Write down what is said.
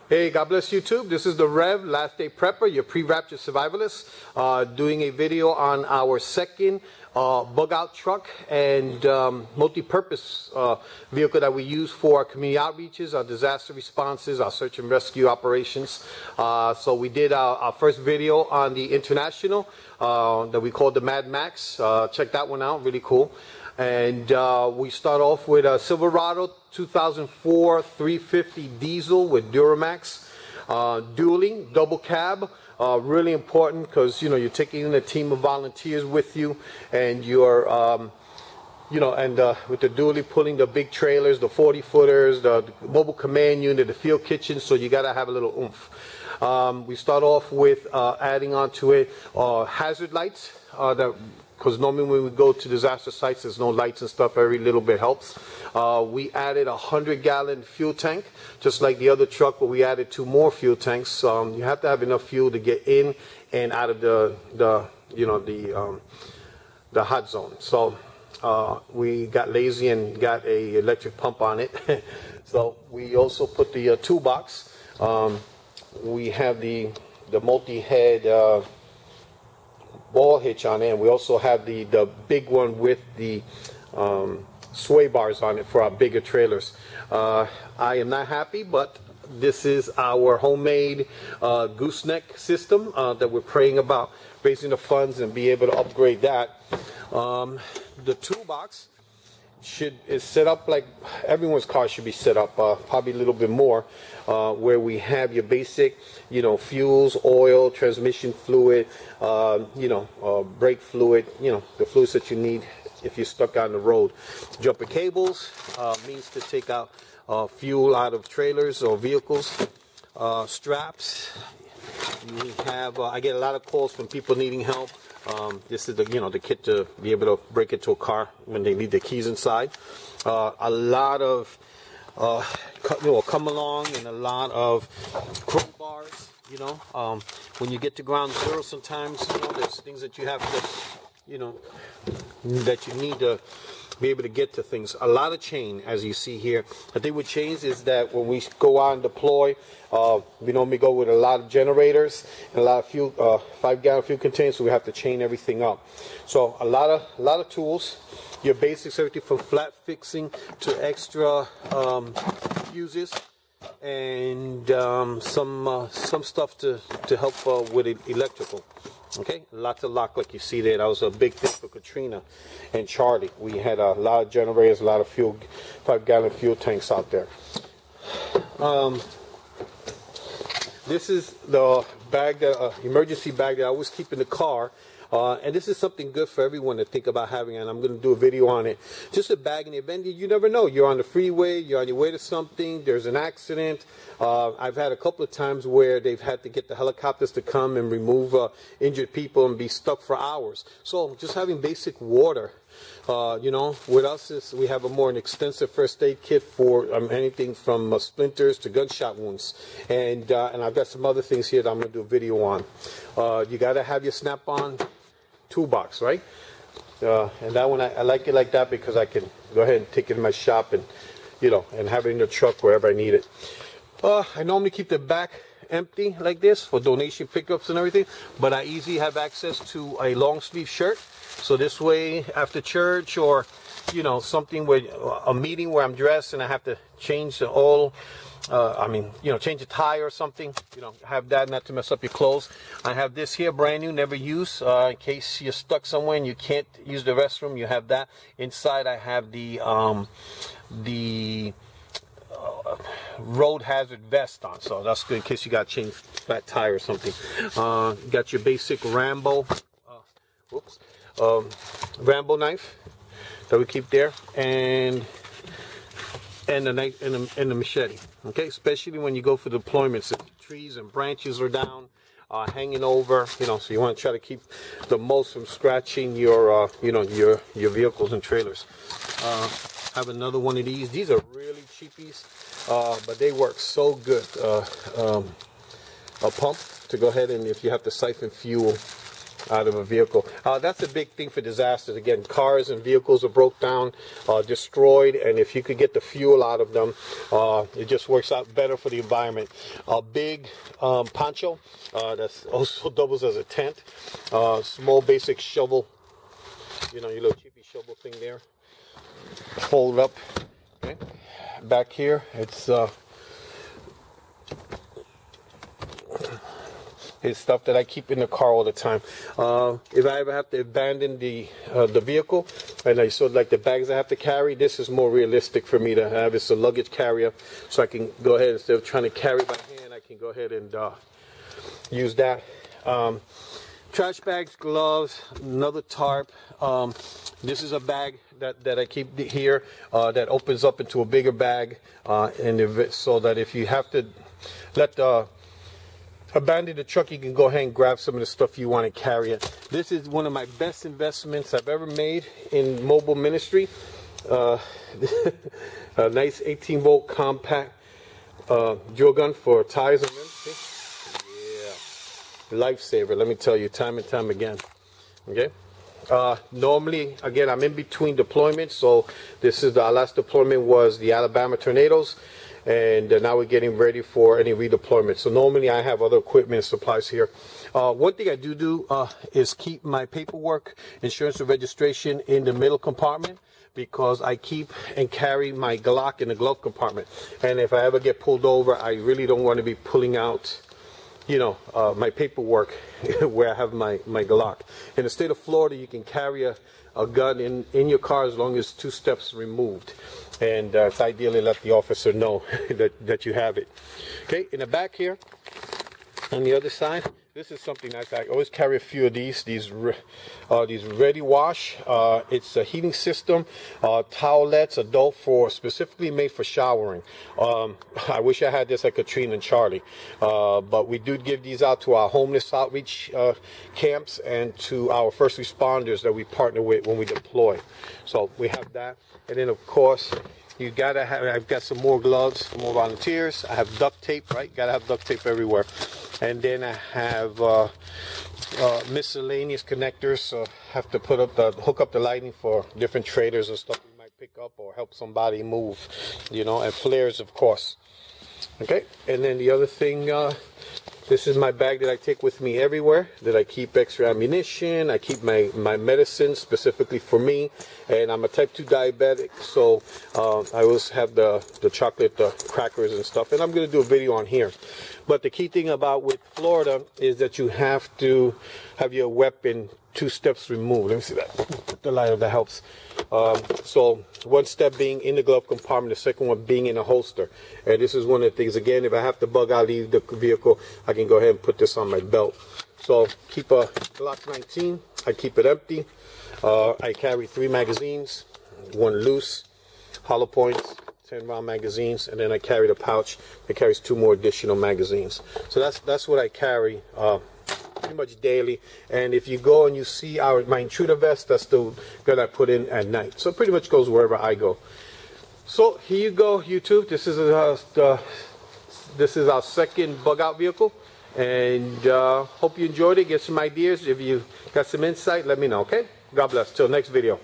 Hey, God bless YouTube. This is the Rev, Last Day Prepper, your pre-rapture survivalist, doing a video on our second bug-out truck and multi-purpose vehicle that we use for our community outreaches, our disaster responses, our search and rescue operations. So we did our first video on the International that we called the Mad Max. Check that one out, really cool. And we start off with a Silverado 2004 350 diesel with Duramax, dueling, double cab. Really important because you're taking in a team of volunteers with you, and you're with the dually pulling the big trailers, the 40-footers, the mobile command unit, the field kitchen. So you got to have a little oomph. We start off with adding onto it hazard lights because normally when we go to disaster sites, there's no lights and stuff. Every little bit helps. We added a 100-gallon fuel tank, just like the other truck, but we added 2 more fuel tanks. You have to have enough fuel to get in and out of the hot zone. So we got lazy and got a electric pump on it. So we also put the toolbox. We have the multi-head ball hitch on it, and we also have the big one with the sway bars on it for our bigger trailers. I am not happy, but this is our homemade gooseneck system that we're praying about raising the funds and be able to upgrade that. The toolbox is set up like everyone's car should be set up, probably a little bit more, where we have your basic, fuels, oil, transmission fluid, brake fluid, the fluids that you need if you're stuck on the road. Jumper cables means to take out fuel out of trailers or vehicles. Straps. We have. I get a lot of calls from people needing help. This is the kit to be able to break into a car when they leave their keys inside. A lot of come along and a lot of crowbars. When you get to ground zero, sometimes there's things that you have to that you need to be able to get to things. A lot of chain, as you see here. The thing with chains is that when we go out and deploy, we normally go with a lot of generators and a lot of fuel, 5-gallon fuel containers, so we have to chain everything up. So a lot of tools. Your basics, everything from flat fixing to extra fuses, and some stuff to help with electrical. Okay, lots of lock like you see there. That was a big thing for Katrina and Charlie. We had a lot of generators, a lot of fuel, 5-gallon fuel tanks out there. This is the bag, emergency bag that I always keep in the car. And this is something good for everyone to think about having, and I'm going to do a video on it. Just a bag in the event you never know. You're on the freeway, you're on your way to something, there's an accident. I've had a couple of times where they've had to get the helicopters to come and remove injured people and be stuck for hours. So just having basic water. With us we have an extensive first aid kit for anything from splinters to gunshot wounds, and I've got some other things here that I'm going to do a video on. You got to have your snap-on toolbox, right? And that one I like it like that because I can go ahead and take it in my shop and and have it in the truck wherever I need it. I normally keep the back empty like this for donation pickups and everything, but I easily have access to a long sleeve shirt. So this way, after church or something with a meeting where I'm dressed and I have to change the oil, change a tire or something, have that, not to mess up your clothes. I have this here, brand new, never used, in case you're stuck somewhere and you can't use the restroom. You have that. Inside, I have the road hazard vest on, so that's good in case you got to change flat tire or something. Got your basic Rambo. Rambo knife that we keep there, and the knife and the machete. Okay, especially when you go for deployments, if trees and branches are down, hanging over, so you want to try to keep the most from scratching your your vehicles and trailers. Have another one of these. These are really cheapies, but they work so good. A pump to go ahead and if you have to siphon fuel out of a vehicle. That's a big thing for disasters. Again, cars and vehicles are broke down, destroyed, and if you could get the fuel out of them, it just works out better for the environment. A big poncho that's also doubles as a tent. Small basic shovel, you know, your little cheapy shovel thing there. Fold up. Okay. Back here, it's stuff that I keep in the car all the time. If I ever have to abandon the vehicle, and I sort of like the bags I have to carry, this is more realistic for me to have. It's a luggage carrier, so I can go ahead, instead of trying to carry by hand, I can go ahead and use that. Trash bags, gloves, another tarp. This is a bag that I keep here that opens up into a bigger bag, so that if you have to abandon the truck, you can go ahead and grab some of the stuff you want to carry it. This is one of my best investments I've ever made in mobile ministry. A nice 18-volt compact drill gun for tires and rims. Yeah, lifesaver. Let me tell you, time and time again. Okay. Normally, again, I'm in between deployments, so this is our last deployment was the Alabama tornadoes, and now we're getting ready for any redeployment. So normally I have other equipment and supplies here. One thing I do is keep my paperwork, insurance and registration in the middle compartment, because I keep and carry my Glock in the glove compartment. And if I ever get pulled over, I really don't want to be pulling out, you know, my paperwork where I have my Glock. In the state of Florida, you can carry a gun in your car as long as 2 steps removed. And it's ideally let the officer know that you have it. Okay, in the back here, on the other side, this is something nice. I always carry a few of these ready wash. It's a heating system, towelettes, adult specifically made for showering. I wish I had this at Katrina and Charlie, but we do give these out to our homeless outreach camps and to our first responders that we partner with when we deploy. So we have that, and then of course, you gotta have. I've got some more gloves for more volunteers. I have duct tape, right? Gotta have duct tape everywhere. And then I have miscellaneous connectors. So have to hook up the lighting for different traders or stuff we might pick up or help somebody move, you know. And flares, of course. Okay. And then the other thing. This is my bag that I take with me everywhere, that I keep extra ammunition. I keep my medicine specifically for me, and I'm a type 2 diabetic, so I always have the chocolate, the crackers and stuff, and I'm going to do a video on here. But the key thing about with Florida is that you have to have your weapon 2 steps removed. Let me see that. The lighter, that helps. So one step being in the glove compartment, the second one being in a holster. And this is one of the things, again, if I have to bug out, leave the vehicle, I can go ahead and put this on my belt. So keep a Glock 19, I keep it empty. I carry 3 magazines, 1 loose, hollow points, 10-round magazines, and then I carry the pouch that carries 2 more additional magazines. So that's what I carry pretty much daily. And if you go and you see my intruder vest, that's the gun I put in at night. So it pretty much goes wherever I go. So here you go, YouTube. This is our second bug out vehicle, and hope you enjoyed it. Get some ideas. If you got some insight, let me know. Okay. God bless. Till next video.